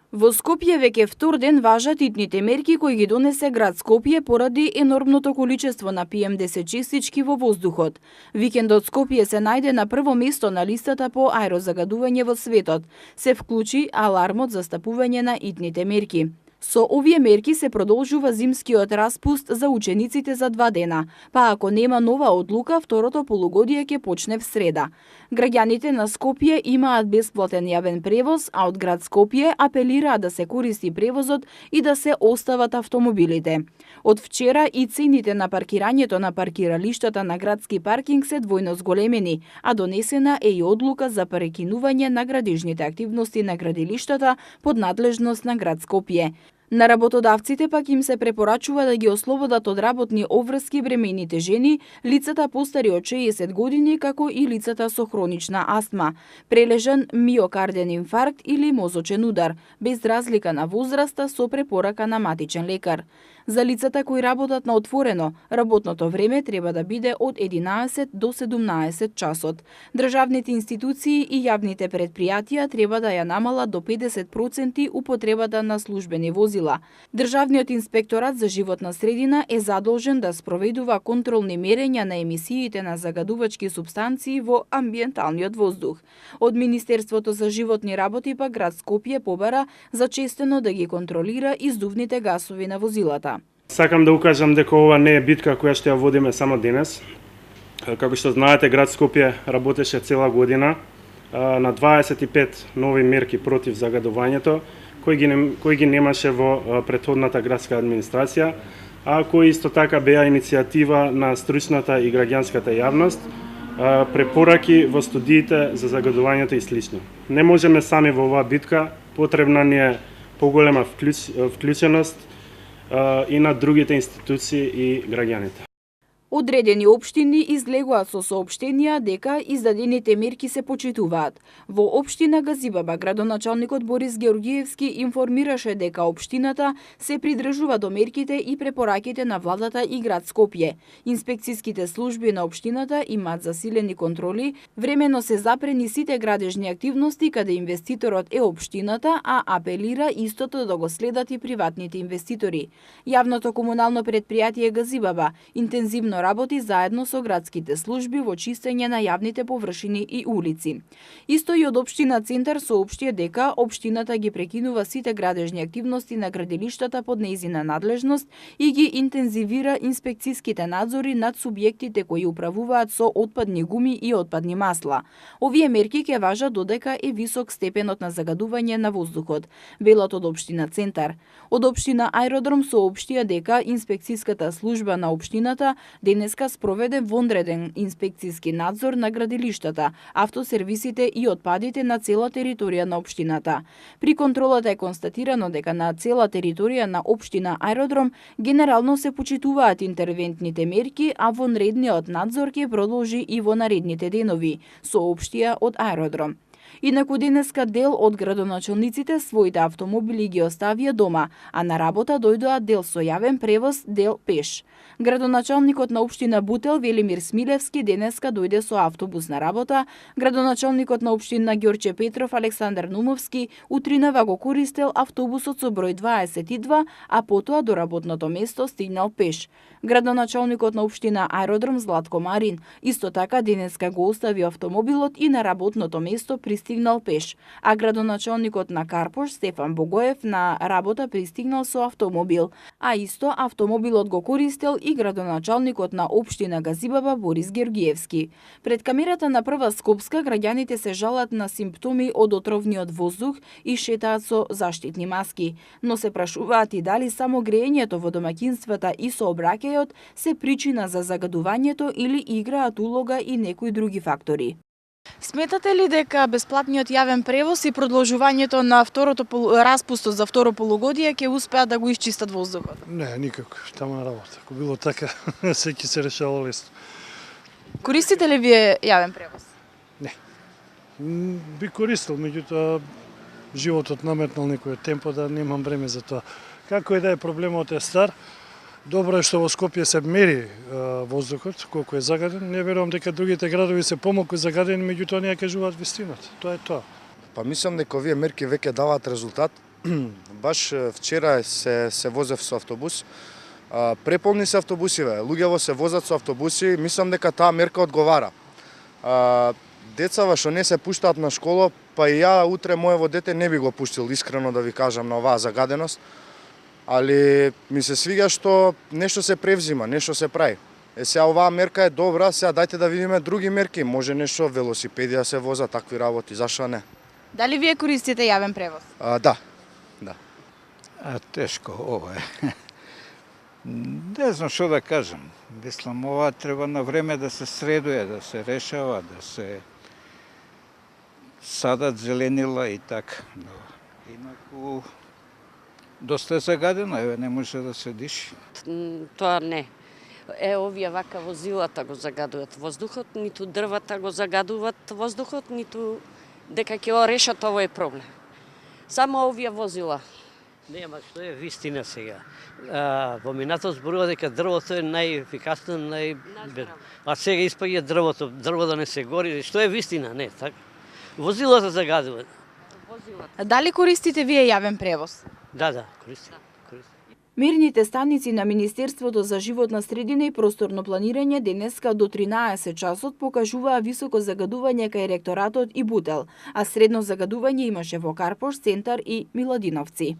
Во Скопје веќе втор ден важат итните мерки кои ги донесе град Скопје поради енормното количество на PM10 честички во воздухот. Викендот Скопје се најде на прво место на листата по аерозагадување во светот. Се вклучи алармот за стапување на итните мерки. Со овие мерки се продолжува зимскиот распуст за учениците за 2 дена, па ако нема нова одлука, второто полугодие ќе почне в среда. Граѓаните на Скопје имаат бесплатен јавен превоз, а од град Скопје апелираат да се користи превозот и да се остават автомобилите. Од вчера и цените на паркирањето на паркиралиштата на градски паркинг се двојно зголемени, а донесена е и одлука за прекинување на градежните активности на градилиштата под надлежност на град Скопје. На работодавците пак им се препорачува да ги ослободат од работни обврски бремените жени, лицата постари од 60 години, како и лицата со хронична астма, прележан миокарден инфаркт или мозочен удар, без разлика на возраста со препорака на матичен лекар. За лицата кои работат на отворено, работното време треба да биде од 11 до 17 часот. Државните институции и јавните предпријатија треба да ја намалат до 50% употребата на службени возила. Државниот инспекторат за животна средина е задолжен да спроведува контролни мерења на емисиите на загадувачки супстанции во амбиенталниот воздух. Од Министерството за животни работи па град Скопје побара зачестено да ги контролира издувните гасови на возилата. Сакам да укажам дека ова не е битка која што ја водиме само денес. Како што знаете, град Скопје работеше цела година на 25 нови мерки против загадувањето, кои ги немаше во претходната градска администрација, а кои исто така беа иницијатива на стручната и граѓанската јавност, препораки во студиите за загадувањето и слично. Не можеме сами во оваа битка, потребна ни е поголема вклученост и на другите институции и граѓаните. Одредени општини излегуваат со соопштенија дека издадените мерки се почитуваат. Во општина Газибаба градоначалникот Борис Георгиевски информираше дека општината се придржува до мерките и препораките на владата и град Скопје. Инспекцијските служби на општината имаат засилени контроли, времено се запрени сите градежни активности каде инвеститорот е општината, а апелира истото да го следат и приватните инвеститори. Јавното комунално предпријатие Газибаба интензивно работи заедно со градските служби во чистење на јавните површини и улици. Исто и од општина Центар соопшти дека општината ги прекинува сите градежни активности на градилиштата под нејзина надлежност и ги интензивира инспекцијските надзори над субјектите кои управуваат со отпадни гуми и отпадни масла. Овие мерки ќе важат додека е висок степенот на загадување на воздухот, велат од општина Центар. Од општина Аеродром соопштија дека инспекцијската служба на општината денеска спроведе вонреден инспекцијски надзор на градилиштата, автосервисите и отпадите на цела територија на општината. При контролата е констатирано дека на цела територија на општина Аеродром генерално се почитуваат интервентните мерки, а вонредниот надзор ќе продолжи и во наредните денови, соопштија од Аеродром. Инаку денеска дел од градоначалниците своите автомобили ги оставија дома, а на работа дојдоа дел со јавен превоз, дел пеш. Градоначалникот на општина Бутел Велимир Смилевски денеска дојде со автобус на работа, градоначалникот на општина Ѓорче Петров Александар Нумовски утринава го користел автобусот со број 22, а потоа до работното место стигнал пеш. Градоначалникот на општина Аеродром Златко Марин исто така денеска го остави автомобилот и на работното место пристигнал пеш, а градоначалникот на Карпош Стефан Богоев на работа пристигнал со автомобил, а исто автомобилот го користел и градоначалникот на општина Газибаба Борис Георгиевски. Пред камерата на Прва Скопска граѓаните се жалат на симптоми од отровниот воздух и шетаат со заштитни маски, но се прашуваат и дали само греењето во домаќинствата и сообраќајот се причина за загадувањето или играат улога и некои други фактори. Сметате ли дека бесплатниот јавен превоз и продолжувањето на распустот за второ полугодие ќе успеат да го исчистат воздухот? Не, никако, тамо на работа. Ако било така, се ќе се решавало лесно. Користите ли вие јавен превоз? Не. Би користил, меѓутоа животот наметнал некој темпо да немам време за тоа. Како и да е, проблемот е стар. Добро е што во Скопје се мери воздухот, колку е загаден. Не верувам дека другите градови се помалку загадени, меѓутоа не ја кажуваат вистината. Тоа е тоа. Па мислам дека овие мерки веќе даваат резултат. Баш вчера се возев со автобус. Преполни се автобусиве, луѓето се возат со автобуси, мислам дека таа мерка одговара. Децава што не се пуштаат на школа, па и ја утре моево дете не би го пуштил, искрено да ви кажам, на оваа загаденост. Али ми се свиѓа што нешто се превзима, нешто се прави. Сега оваа мерка е добра, сега дајте да видиме други мерки, може нешто велосипеди да се возат, такви работи, зашто не? Дали вие користите јавен превоз? Да. Тешко ова е. Не знам што да кажам. Мислам, ова треба на време да се средуе, да се решава, да се садат зеленила и така. Но инаку доста е загадено, еве не може да се диши. Тоа не. Овие вака возилата го загадуваат воздухот, ниту дрвата го загадуваат воздухот, ниту дека ќе го решат овој проблем. Само овие возила. Нема, што е вистина сега. Во минато зборува дека дрвото е најефикасно, а сега испаѓа дрво да не се гори. Што е вистина, не, така? Возилата загадуваат. Дали користите вие јавен превоз? Да, користим. Мерните станици на Министерството за животна средина и просторно планирање денеска до 13 часот покажуваа високо загадување кај ректоратот и Бутел, а средно загадување имаше во Карпош, Центар и Миладиновци.